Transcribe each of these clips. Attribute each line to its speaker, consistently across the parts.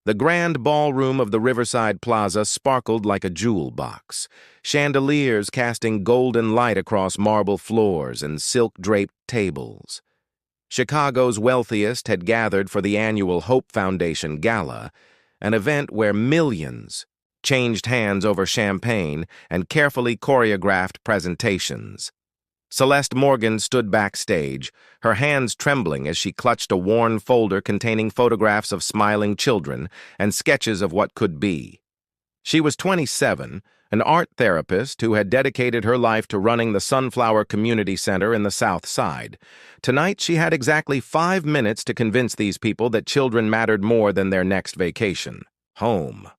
Speaker 1: The grand ballroom of the Riverside Plaza sparkled like a jewel box, chandeliers casting golden light across marble floors and silk-draped tables. Chicago's wealthiest had gathered for the annual Hope Foundation Gala, an event where millions changed hands over champagne and carefully choreographed presentations. Celeste Morgan stood backstage, her hands trembling as she clutched a worn folder containing photographs of smiling children and sketches of what could be. She was 27, an art therapist who had dedicated her life to running the Sunflower Community Center in the South Side. Tonight, she had exactly 5 minutes to convince these people that children mattered more than their next vacation. Home.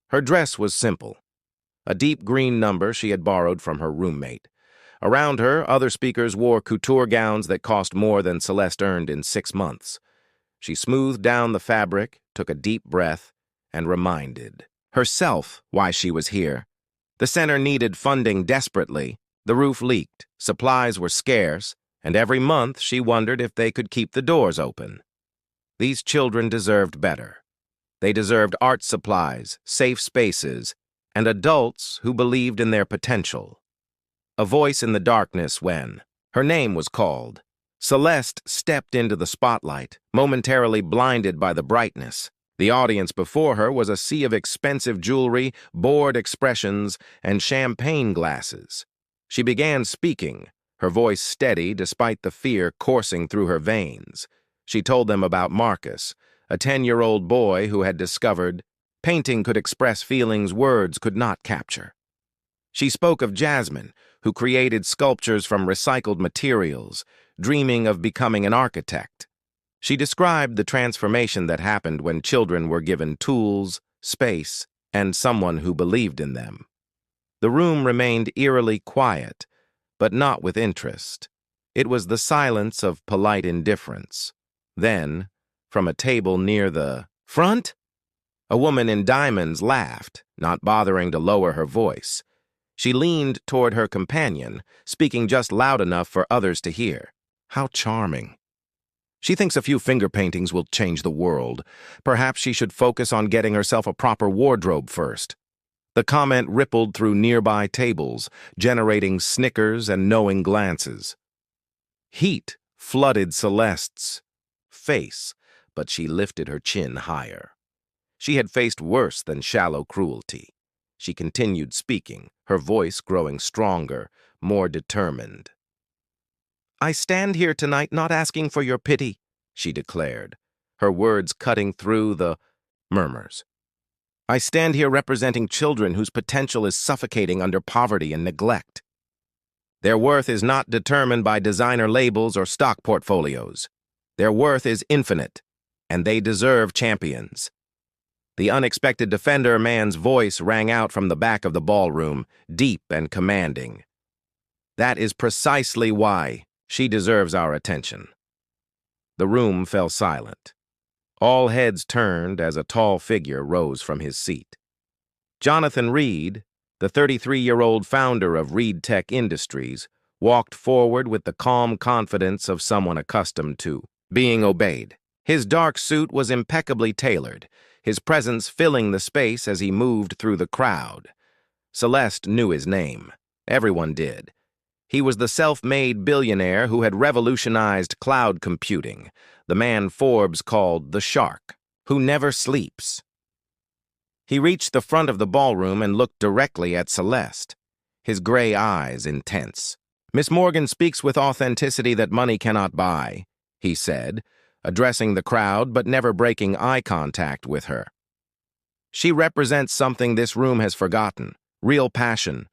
Speaker 1: Her dress was simple, a deep green number she had borrowed from her roommate. Around her, other speakers wore couture gowns that cost more than Celeste earned in 6 months. She smoothed down the fabric, took a deep breath, and reminded herself why she was here. The center needed funding desperately. The roof leaked, supplies were scarce, and every month she wondered if they could keep the doors open. These children deserved better. They deserved art supplies, safe spaces, and adults who believed in their potential. A voice in the darkness when her name was called. Celeste stepped into the spotlight, momentarily blinded by the brightness. The audience before her was a sea of expensive jewelry, bored expressions, and champagne glasses. She began speaking, her voice steady despite the fear coursing through her veins. She told them about Marcus, a 10-year-old boy who had discovered painting could express feelings words could not capture. She spoke of Jasmine, who created sculptures from recycled materials, dreaming of becoming an architect. She described the transformation that happened when children were given tools, space, and someone who believed in them. The room remained eerily quiet, but not with interest. It was the silence of polite indifference. Then, from a table near the front, a woman in diamonds laughed, not bothering to lower her voice. She leaned toward her companion, speaking just loud enough for others to hear. How charming. She thinks a few finger paintings will change the world. Perhaps she should focus on getting herself a proper wardrobe first. The comment rippled through nearby tables, generating snickers and knowing glances. Heat flooded Celeste's face, but she lifted her chin higher. She had faced worse than shallow cruelty. She continued speaking, her voice growing stronger, more determined. "I stand here tonight not asking for your pity," she declared, her words cutting through the murmurs. "I stand here representing children whose potential is suffocating under poverty and neglect. Their worth is not determined by designer labels or stock portfolios. Their worth is infinite, and they deserve champions." The unexpected defender man's voice rang out from the back of the ballroom, deep and commanding. "That is precisely why she deserves our attention." The room fell silent. All heads turned as a tall figure rose from his seat. Jonathan Reed, the 33-year-old founder of Reed Tech Industries, walked forward with the calm confidence of someone accustomed to being obeyed. His dark suit was impeccably tailored, his presence filling the space as he moved through the crowd. Celeste knew his name. Everyone did. He was the self-made billionaire who had revolutionized cloud computing, the man Forbes called the Shark, who never sleeps. He reached the front of the ballroom and looked directly at Celeste, his gray eyes intense. "Miss Morgan speaks with authenticity that money cannot buy," he said, addressing the crowd but never breaking eye contact with her. "She represents something this room has forgotten, real passion,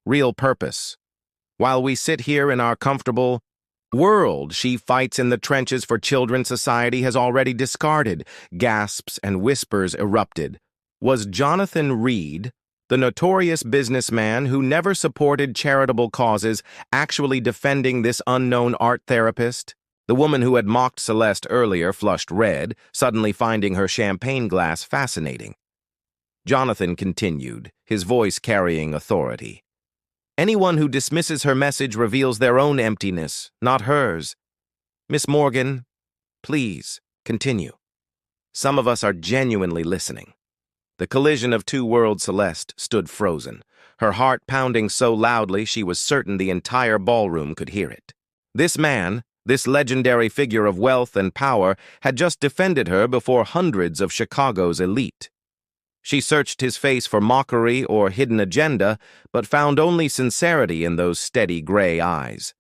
Speaker 1: real purpose. While we sit here in our comfortable world, she fights in the trenches for children society has already discarded." Gasps and whispers erupted. Was Jonathan Reed, the notorious businessman who never supported charitable causes, actually defending this unknown art therapist? The woman who had mocked Celeste earlier flushed red, suddenly finding her champagne glass fascinating. Jonathan continued, his voice carrying authority. "Anyone who dismisses her message reveals their own emptiness, not hers. Miss Morgan, please, continue." Some of us are genuinely listening. The collision of two worlds, Celeste stood frozen, her heart pounding so loudly she was certain the entire ballroom could hear it. This man, this legendary figure of wealth and power, had just defended her before hundreds of Chicago's elite. She searched his face for mockery or hidden agenda, but found only sincerity in those steady gray eyes.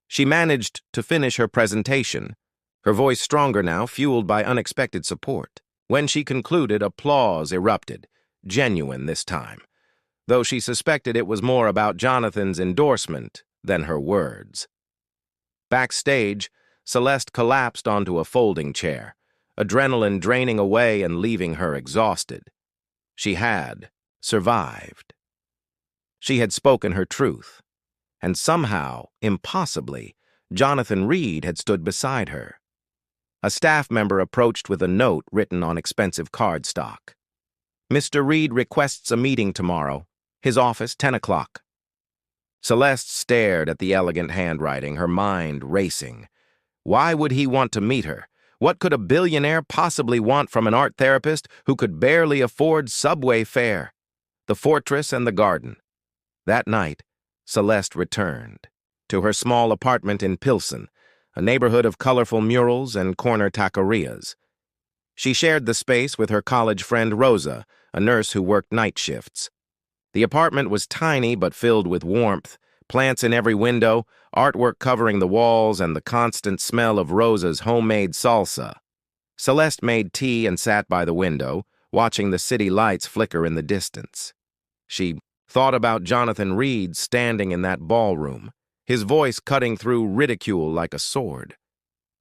Speaker 1: She managed to finish her presentation, her voice stronger now, fueled by unexpected support. When she concluded, applause erupted, genuine this time, though she suspected it was more about Jonathan's endorsement than her words. Backstage, Celeste collapsed onto a folding chair, adrenaline draining away and leaving her exhausted. She had survived. She had spoken her truth, and somehow, impossibly, Jonathan Reed had stood beside her. A staff member approached with a note written on expensive cardstock. "Mr. Reed requests a meeting tomorrow. His office, 10 o'clock. Celeste stared at the elegant handwriting, her mind racing. Why would he want to meet her? What could a billionaire possibly want from an art therapist who could barely afford subway fare? The fortress and the garden. That night, Celeste returned to her small apartment in Pilsen, a neighborhood of colorful murals and corner taquerias. She shared the space with her college friend Rosa, a nurse who worked night shifts. The apartment was tiny but filled with warmth, plants in every window, artwork covering the walls, and the constant smell of Rosa's homemade salsa. Celeste made tea and sat by the window, watching the city lights flicker in the distance. She thought about Jonathan Reed standing in that ballroom, his voice cutting through ridicule like a sword.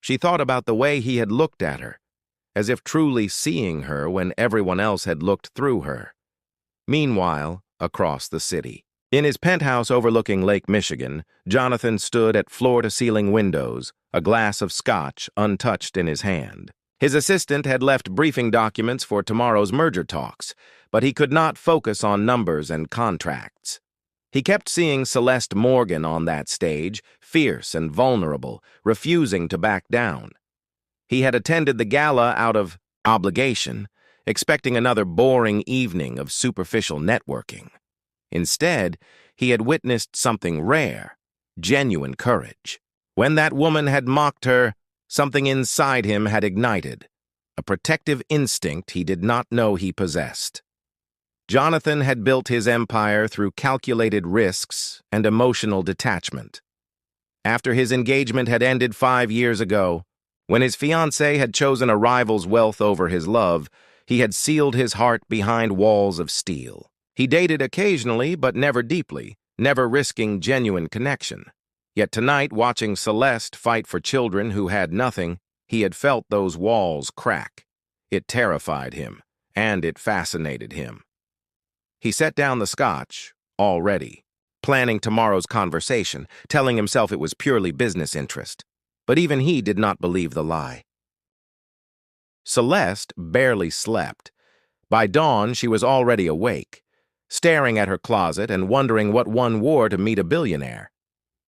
Speaker 1: She thought about the way he had looked at her, as if truly seeing her when everyone else had looked through her. Meanwhile, across the city, in his penthouse overlooking Lake Michigan, Jonathan stood at floor-to-ceiling windows, a glass of scotch untouched in his hand. His assistant had left briefing documents for tomorrow's merger talks, but he could not focus on numbers and contracts. He kept seeing Celeste Morgan on that stage, fierce and vulnerable, refusing to back down. He had attended the gala out of obligation, expecting another boring evening of superficial networking. Instead, he had witnessed something rare, genuine courage. When that woman had mocked her, something inside him had ignited, a protective instinct he did not know he possessed. Jonathan had built his empire through calculated risks and emotional detachment. After his engagement had ended 5 years ago, when his fiancée had chosen a rival's wealth over his love, he had sealed his heart behind walls of steel. He dated occasionally, but never deeply, never risking genuine connection. Yet tonight, watching Celeste fight for children who had nothing, he had felt those walls crack. It terrified him, and it fascinated him. He set down the scotch, already, planning tomorrow's conversation, telling himself it was purely business interest. But even he did not believe the lie. Celeste barely slept. By dawn, she was already awake, staring at her closet and wondering what one wore to meet a billionaire.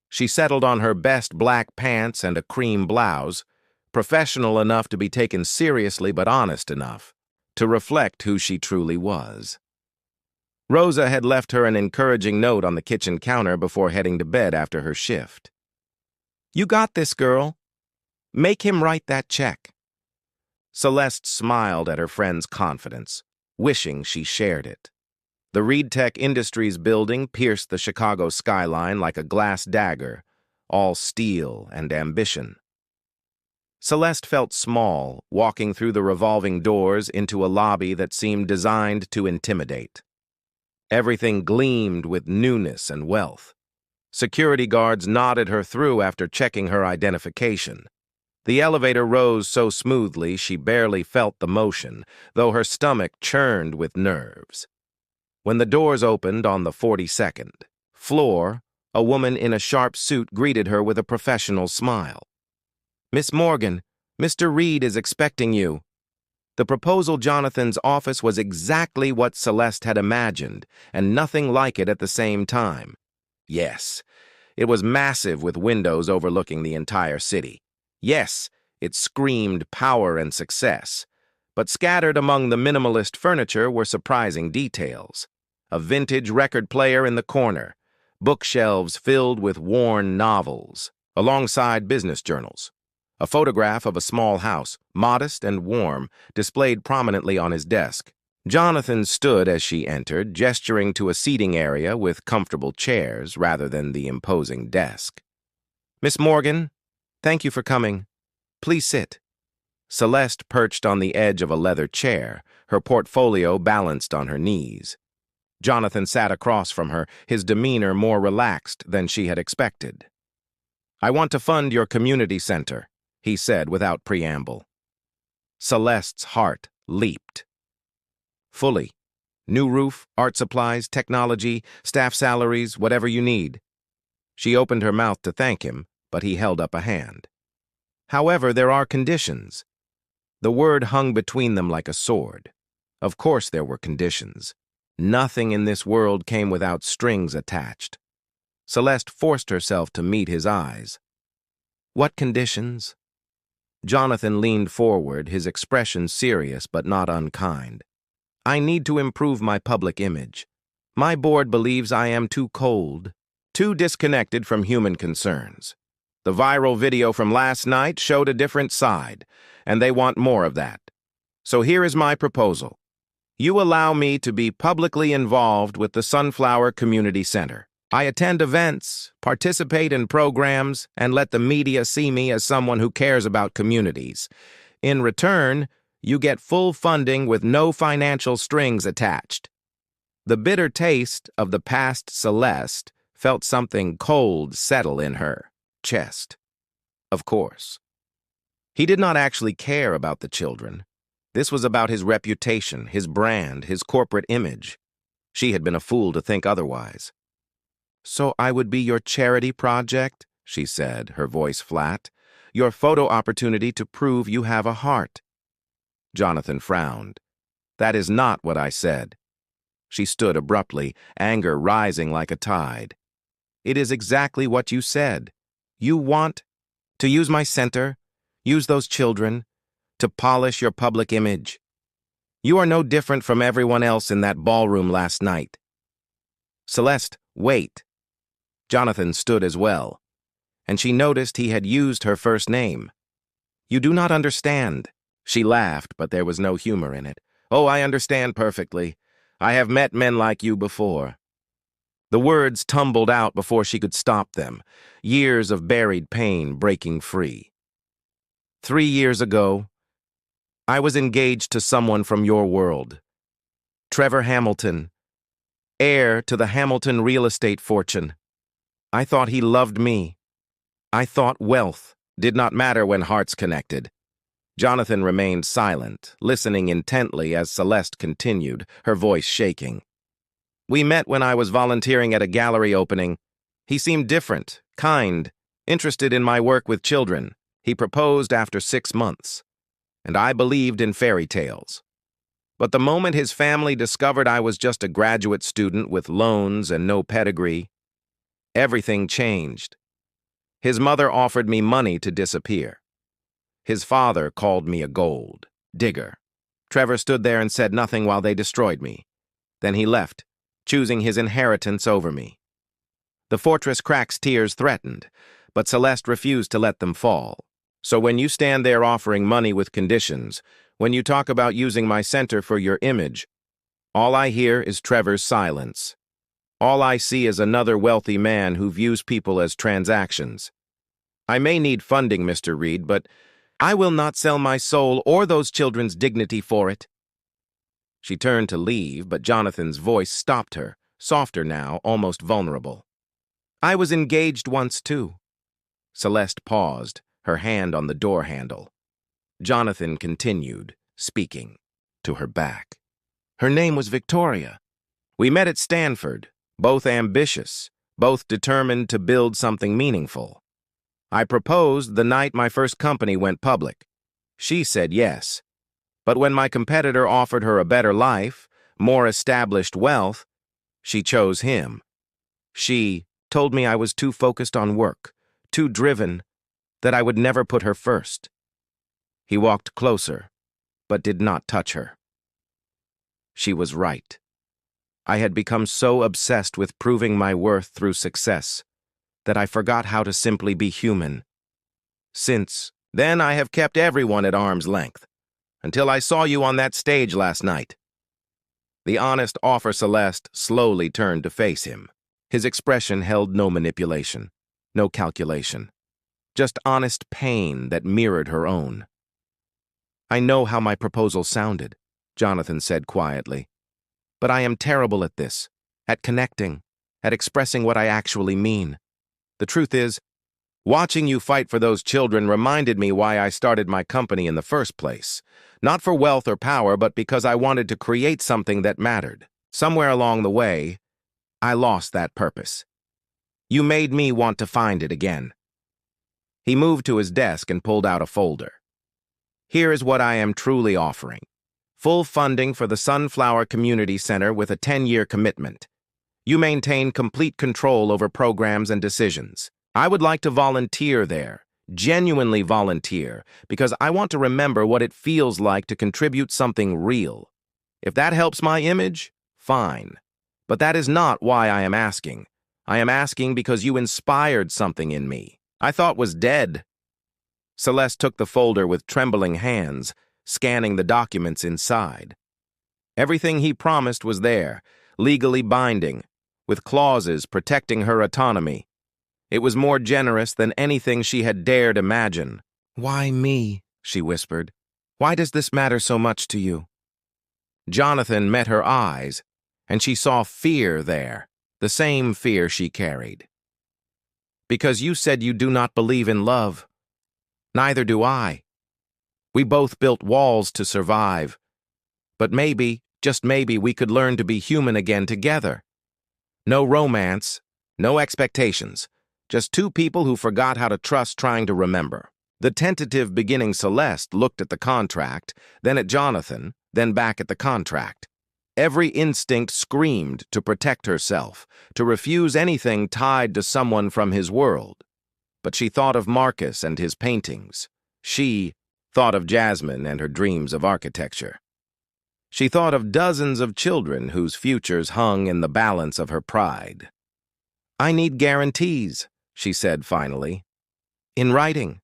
Speaker 1: She settled on her best black pants and a cream blouse, professional enough to be taken seriously but honest enough to reflect who she truly was. Rosa had left her an encouraging note on the kitchen counter before heading to bed after her shift. "You got this, girl. Make him write that check." Celeste smiled at her friend's confidence, wishing she shared it. The Reed Tech Industries building pierced the Chicago skyline like a glass dagger, all steel and ambition. Celeste felt small, walking through the revolving doors into a lobby that seemed designed to intimidate. Everything gleamed with newness and wealth. Security guards nodded her through after checking her identification. The elevator rose so smoothly she barely felt the motion, though her stomach churned with nerves. When the doors opened on the 42nd floor, a woman in a sharp suit greeted her with a professional smile. "Miss Morgan, Mr. Reed is expecting you." The proposal Jonathan's office was exactly what Celeste had imagined, and nothing like it at the same time. Yes, it was massive with windows overlooking the entire city. Yes, it screamed power and success. But scattered among the minimalist furniture were surprising details. A vintage record player in the corner, bookshelves filled with worn novels, alongside business journals. A photograph of a small house, modest and warm, displayed prominently on his desk. Jonathan stood as she entered, gesturing to a seating area with comfortable chairs rather than the imposing desk. "Miss Morgan, thank you for coming. Please sit." Celeste perched on the edge of a leather chair, her portfolio balanced on her knees. Jonathan sat across from her, his demeanor more relaxed than she had expected. "I want to fund your community center," he said without preamble. Celeste's heart leaped. "Fully. New roof, art supplies, technology, staff salaries, whatever you need." She opened her mouth to thank him, but he held up a hand. "However, there are conditions." The word hung between them like a sword. Of course there were conditions. Nothing in this world came without strings attached. Celeste forced herself to meet his eyes. "What conditions?" Jonathan leaned forward, his expression serious but not unkind. "I need to improve my public image. My board believes I am too cold, too disconnected from human concerns. The viral video from last night showed a different side, and they want more of that. So here is my proposal. You allow me to be publicly involved with the Sunflower Community Center. I attend events, participate in programs, and let the media see me as someone who cares about communities. In return, you get full funding with no financial strings attached." The bitter taste of the past Celeste felt something cold settle in her chest. Of course. He did not actually care about the children. This was about his reputation, his brand, his corporate image. She had been a fool to think otherwise. "So I would be your charity project," she said, her voice flat. "Your photo opportunity to prove you have a heart." Jonathan frowned. "That is not what I said." She stood abruptly, anger rising like a tide. "It is exactly what you said. You want to use my center, use those children, to polish your public image. You are no different from everyone else in that ballroom last night." "Celeste, wait." Jonathan stood as well, and she noticed he had used her first name. "You do not understand." She laughed, but there was no humor in it. "Oh, I understand perfectly. I have met men like you before." The words tumbled out before she could stop them, years of buried pain breaking free. 3 years ago, I was engaged to someone from your world. Trevor Hamilton, heir to the Hamilton real estate fortune. I thought he loved me. I thought wealth did not matter when hearts connected. Jonathan remained silent, listening intently as Celeste continued, her voice shaking. "We met when I was volunteering at a gallery opening. He seemed different, kind, interested in my work with children. He proposed after 6 months, and I believed in fairy tales. But the moment his family discovered I was just a graduate student with loans and no pedigree, everything changed. His mother offered me money to disappear. His father called me a gold digger. Trevor stood there and said nothing while they destroyed me. Then he left, choosing his inheritance over me. The fortress crack's tears threatened, but Celeste refused to let them fall. So when you stand there offering money with conditions, when you talk about using my center for your image, all I hear is Trevor's silence. All I see is another wealthy man who views people as transactions. I may need funding, Mr. Reed, but I will not sell my soul or those children's dignity for it." She turned to leave, but Jonathan's voice stopped her, softer now, almost vulnerable. "I was engaged once, too." Celeste paused, her hand on the door handle. Jonathan continued, speaking, to her back. "Her name was Victoria. We met at Stanford, both ambitious, both determined to build something meaningful. I proposed the night my first company went public. She said yes. But when my competitor offered her a better life, more established wealth, she chose him. She told me I was too focused on work, too driven, that I would never put her first." He walked closer, but did not touch her. She was right. I had become so obsessed with proving my worth through success that I forgot how to simply be human. Since then, I have kept everyone at arm's length, until I saw you on that stage last night. The honest offer Celeste slowly turned to face him. His expression held no manipulation, no calculation, just honest pain that mirrored her own. I know how my proposal sounded, Jonathan said quietly, but I am terrible at this, at connecting, at expressing what I actually mean. The truth is, watching you fight for those children reminded me why I started my company in the first place. Not for wealth or power, but because I wanted to create something that mattered. Somewhere along the way, I lost that purpose. You made me want to find it again. He moved to his desk and pulled out a folder. Here is what I am truly offering. Full funding for the Sunflower Community Center with a 10-year commitment. You maintain complete control over programs and decisions. I would like to volunteer there, genuinely volunteer, because I want to remember what it feels like to contribute something real. If that helps my image, fine. But that is not why I am asking. I am asking because you inspired something in me I thought was dead. Celeste took the folder with trembling hands, scanning the documents inside. Everything he promised was there, legally binding, with clauses protecting her autonomy. It was more generous than anything she had dared imagine. "Why me?" she whispered. "Why does this matter so much to you?" Jonathan met her eyes, and she saw fear there, the same fear she carried. "Because you said you do not believe in love. Neither do I. We both built walls to survive. But maybe, just maybe, we could learn to be human again together. No romance, no expectations, just two people who forgot how to trust trying to remember." The tentative beginning Celeste looked at the contract, then at Jonathan, then back at the contract. Every instinct screamed to protect herself, to refuse anything tied to someone from his world. But she thought of Marcus and his paintings. She thought of Jasmine and her dreams of architecture. She thought of dozens of children whose futures hung in the balance of her pride. "I need guarantees," she said finally, "in writing.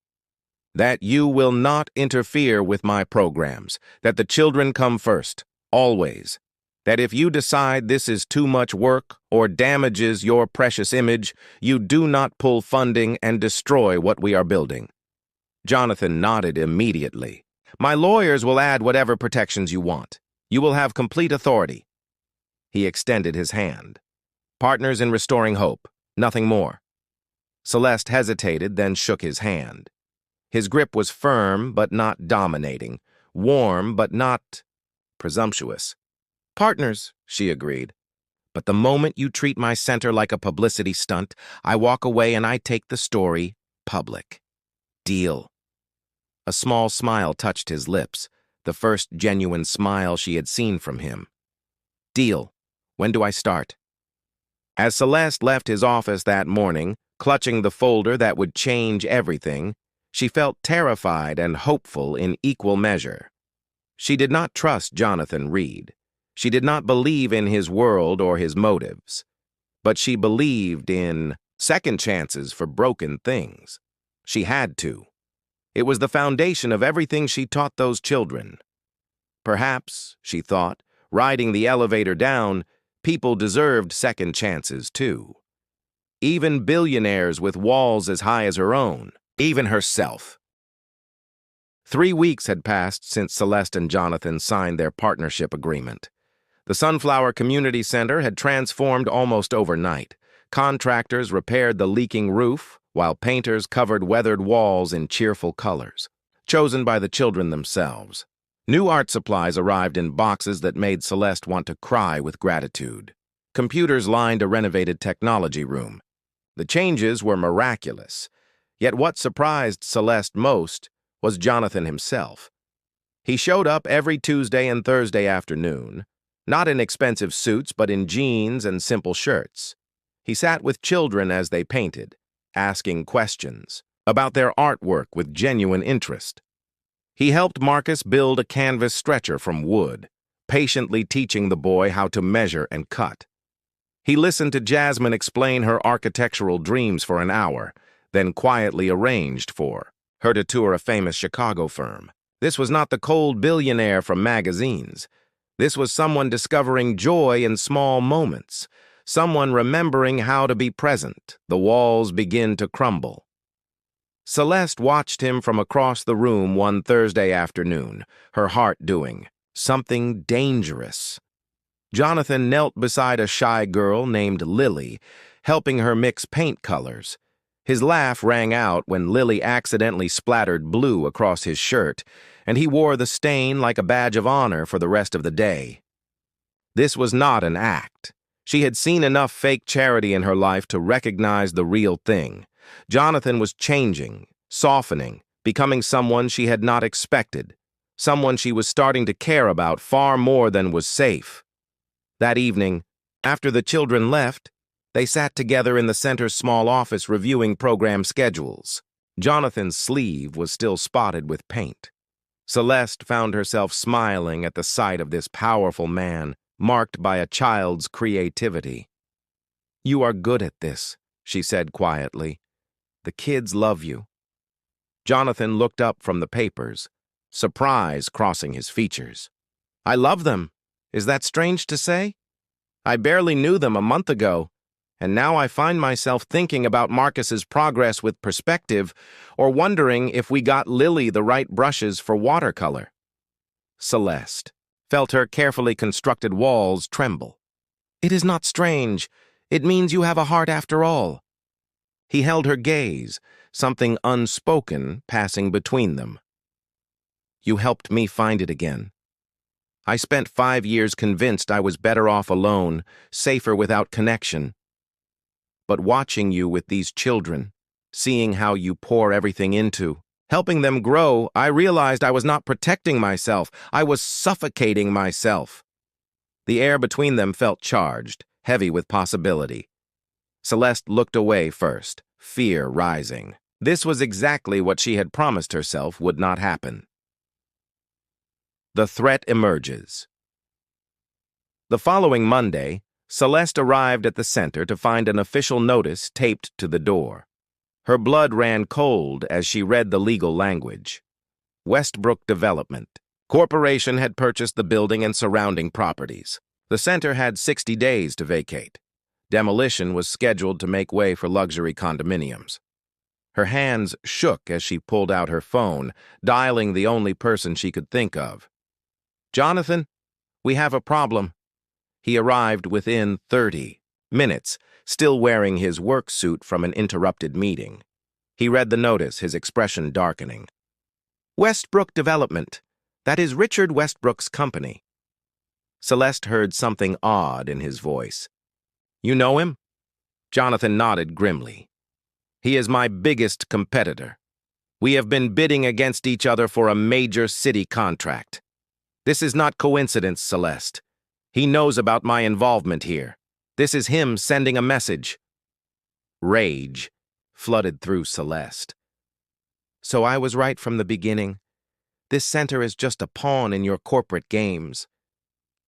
Speaker 1: That you will not interfere with my programs, that the children come first, always. That if you decide this is too much work or damages your precious image, you do not pull funding and destroy what we are building." Jonathan nodded immediately. "My lawyers will add whatever protections you want. You will have complete authority." He extended his hand. "Partners in restoring hope, nothing more." Celeste hesitated, then shook his hand. His grip was firm but not dominating, warm but not presumptuous. "Partners," she agreed. "But the moment you treat my center like a publicity stunt, I walk away and I take the story public. Deal." A small smile touched his lips, the first genuine smile she had seen from him. "Deal. When do I start?" As Celeste left his office that morning, clutching the folder that would change everything, she felt terrified and hopeful in equal measure. She did not trust Jonathan Reed. She did not believe in his world or his motives. But she believed in second chances for broken things. She had to. It was the foundation of everything she taught those children. Perhaps, she thought, riding the elevator down, people deserved second chances too. Even billionaires with walls as high as her own. Even herself. 3 weeks had passed since Celeste and Jonathan signed their partnership agreement. The Sunflower Community Center had transformed almost overnight. Contractors repaired the leaking roof, while painters covered weathered walls in cheerful colors, chosen by the children themselves. New art supplies arrived in boxes that made Celeste want to cry with gratitude. Computers lined a renovated technology room. The changes were miraculous. Yet what surprised Celeste most was Jonathan himself. He showed up every Tuesday and Thursday afternoon, not in expensive suits but in jeans and simple shirts. He sat with children as they painted, asking questions about their artwork with genuine interest. He helped Marcus build a canvas stretcher from wood, patiently teaching the boy how to measure and cut. He listened to Jasmine explain her architectural dreams for an hour, then quietly arranged for her to tour a famous Chicago firm. This was not the cold billionaire from magazines. This was someone discovering joy in small moments, someone remembering how to be present. The walls begin to crumble. Celeste watched him from across the room one Thursday afternoon, her heart doing something dangerous. Jonathan knelt beside a shy girl named Lily, helping her mix paint colors. His laugh rang out when Lily accidentally splattered blue across his shirt, and he wore the stain like a badge of honor for the rest of the day. This was not an act. She had seen enough fake charity in her life to recognize the real thing. Jonathan was changing, softening, becoming someone she had not expected, someone she was starting to care about far more than was safe. That evening, after the children left, they sat together in the center's small office reviewing program schedules. Jonathan's sleeve was still spotted with paint. Celeste found herself smiling at the sight of this powerful man, marked by a child's creativity. "You are good at this," she said quietly. "The kids love you." Jonathan looked up from the papers, surprise crossing his features. "I love them. Is that strange to say? I barely knew them a month ago, and now I find myself thinking about Marcus's progress with perspective or wondering if we got Lily the right brushes for watercolor." Celeste felt her carefully constructed walls tremble. "It is not strange. It means you have a heart after all." He held her gaze, something unspoken passing between them. "You helped me find it again. I spent 5 years convinced I was better off alone, safer without connection. But watching you with these children, seeing how you pour everything into, helping them grow, I realized I was not protecting myself. I was suffocating myself." The air between them felt charged, heavy with possibility. Celeste looked away first, fear rising. This was exactly what she had promised herself would not happen. The threat emerges. The following Monday, Celeste arrived at the center to find an official notice taped to the door. Her blood ran cold as she read the legal language. Westbrook Development Corporation had purchased the building and surrounding properties. The center had 60 days to vacate. Demolition was scheduled to make way for luxury condominiums. Her hands shook as she pulled out her phone, dialing the only person she could think of. "Jonathan, we have a problem." He arrived within 30 minutes, still wearing his work suit from an interrupted meeting. He read the notice, his expression darkening. "Westbrook Development. That is Richard Westbrook's company." Celeste heard something odd in his voice. "You know him?" Jonathan nodded grimly. "He is my biggest competitor. We have been bidding against each other for a major city contract. This is not coincidence, Celeste. He knows about my involvement here. This is him sending a message." Rage flooded through Celeste. "So I was right from the beginning. This center is just a pawn in your corporate games."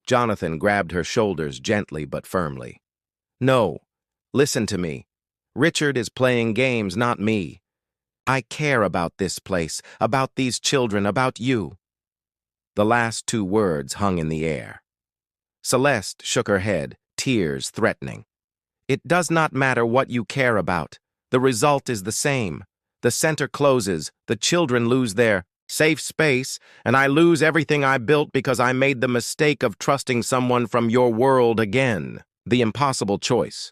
Speaker 1: Jonathan grabbed her shoulders gently but firmly. "No, listen to me. Richard is playing games, not me. I care about this place, about these children, about you." The last 2 words hung in the air. Celeste shook her head, tears threatening. "It does not matter what you care about. The result is the same. The center closes, the children lose their safe space, and I lose everything I built because I made the mistake of trusting someone from your world again." The impossible choice.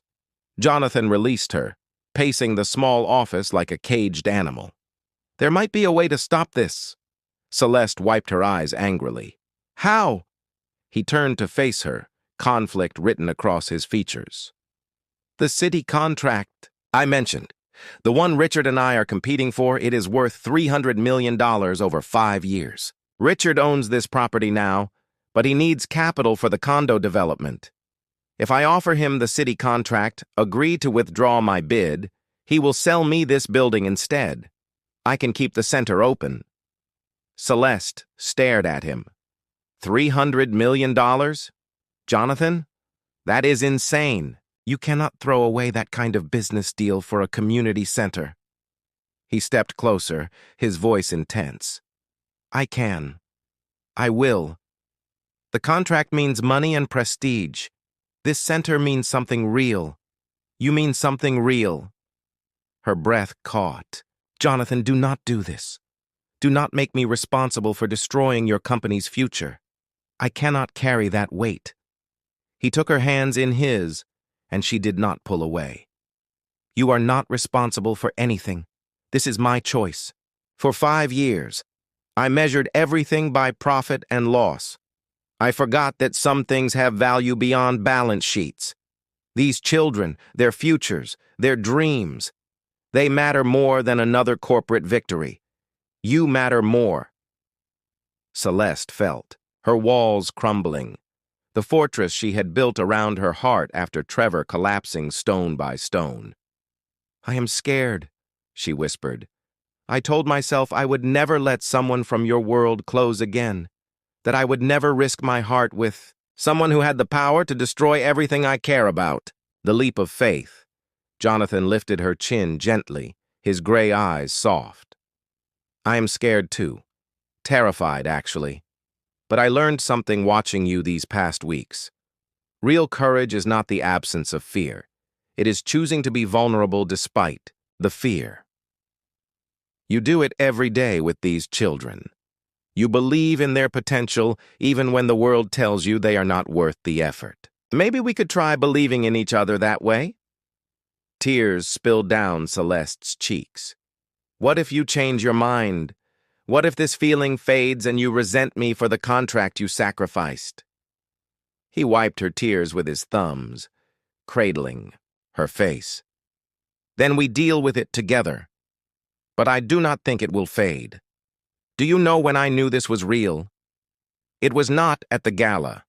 Speaker 1: Jonathan released her, pacing the small office like a caged animal. "There might be a way to stop this." Celeste wiped her eyes angrily. "How?" He turned to face her, conflict written across his features. "The city contract I mentioned. The one Richard and I are competing for, it is worth $300 million over 5 years. Richard owns this property now, but he needs capital for the condo development. If I offer him the city contract, agree to withdraw my bid, he will sell me this building instead. I can keep the center open." Celeste stared at him. $300 million? Jonathan? That is insane. You cannot throw away that kind of business deal for a community center. He stepped closer, his voice intense. I can. I will. The contract means money and prestige. This center means something real. You mean something real. Her breath caught. Jonathan, do not do this. Do not make me responsible for destroying your company's future. I cannot carry that weight. He took her hands in his, and she did not pull away. You are not responsible for anything. This is my choice. For 5 years, I measured everything by profit and loss. I forgot that some things have value beyond balance sheets. These children, their futures, their dreams, they matter more than another corporate victory. You matter more. Celeste felt, her walls crumbling, the fortress she had built around her heart after Trevor collapsing stone by stone. I am scared, she whispered. I told myself I would never let someone from your world close again, that I would never risk my heart with someone who had the power to destroy everything I care about. The leap of faith. Jonathan lifted her chin gently, his gray eyes soft. I am scared too. Terrified, actually. But I learned something watching you these past weeks. Real courage is not the absence of fear. It is choosing to be vulnerable despite the fear. You do it every day with these children. You believe in their potential even when the world tells you they are not worth the effort. Maybe we could try believing in each other that way? Tears spilled down Celeste's cheeks. What if you change your mind? What if this feeling fades and you resent me for the contract you sacrificed? He wiped her tears with his thumbs, cradling her face. Then we deal with it together. But I do not think it will fade. Do you know when I knew this was real? It was not at the gala.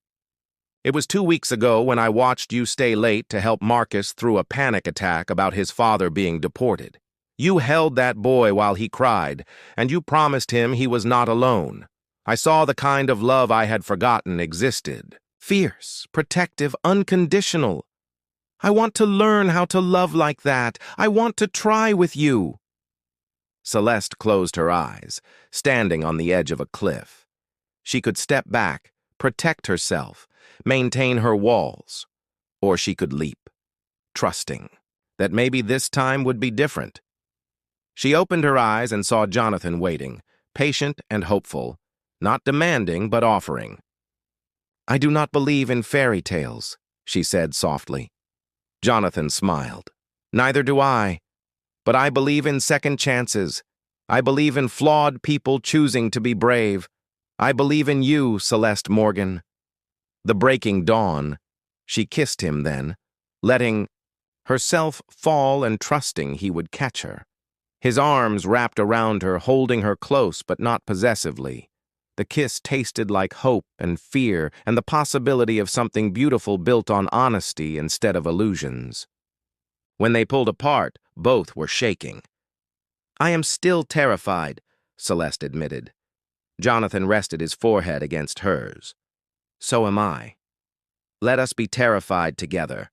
Speaker 1: It was 2 weeks ago when I watched you stay late to help Marcus through a panic attack about his father being deported. You held that boy while he cried, and you promised him he was not alone. I saw the kind of love I had forgotten existed. Fierce, protective, unconditional. I want to learn how to love like that. I want to try with you. Celeste closed her eyes, standing on the edge of a cliff. She could step back, protect herself, maintain her walls, or she could leap, trusting that maybe this time would be different. She opened her eyes and saw Jonathan waiting, patient and hopeful, not demanding but offering. I do not believe in fairy tales, she said softly. Jonathan smiled. Neither do I. But I believe in second chances. I believe in flawed people choosing to be brave. I believe in you, Celeste Morgan. The breaking dawn. She kissed him then, letting herself fall and trusting he would catch her. His arms wrapped around her, holding her close but not possessively. The kiss tasted like hope and fear and the possibility of something beautiful built on honesty instead of illusions. When they pulled apart, both were shaking. I am still terrified, Celeste admitted. Jonathan rested his forehead against hers. So am I. Let us be terrified together.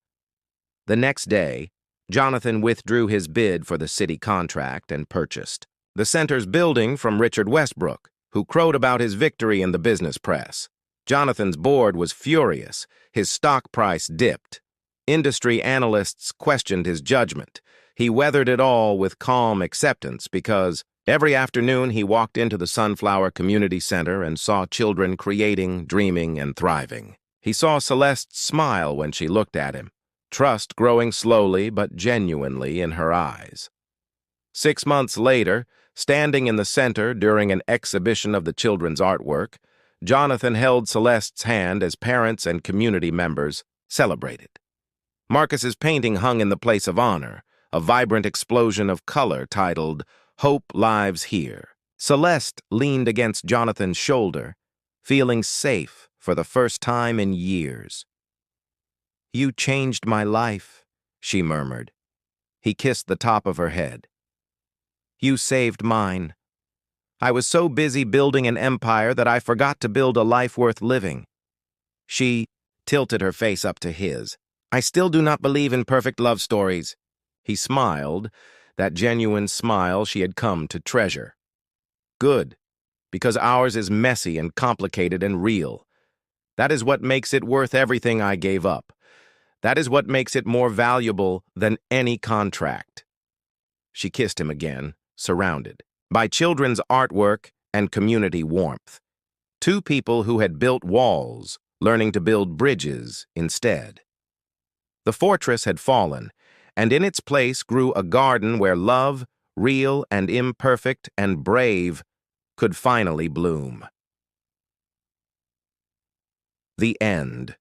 Speaker 1: The next day, Jonathan withdrew his bid for the city contract and purchased the center's building from Richard Westbrook, who crowed about his victory in the business press. Jonathan's board was furious. His stock price dipped. Industry analysts questioned his judgment. He weathered it all with calm acceptance because every afternoon he walked into the Sunflower Community Center and saw children creating, dreaming, and thriving. He saw Celeste smile when she looked at him, trust growing slowly but genuinely in her eyes. 6 months later, standing in the center during an exhibition of the children's artwork, Jonathan held Celeste's hand as parents and community members celebrated. Marcus's painting hung in the place of honor, a vibrant explosion of color titled, Hope Lives Here. Celeste leaned against Jonathan's shoulder, feeling safe for the first time in years. You changed my life, she murmured. He kissed the top of her head. You saved mine. I was so busy building an empire that I forgot to build a life worth living. She tilted her face up to his. I still do not believe in perfect love stories. He smiled, that genuine smile she had come to treasure. Good, because ours is messy and complicated and real. That is what makes it worth everything I gave up. That is what makes it more valuable than any contract. She kissed him again, surrounded by children's artwork and community warmth. Two people who had built walls, learning to build bridges instead. The fortress had fallen, and in its place grew a garden where love, real and imperfect and brave, could finally bloom. The end.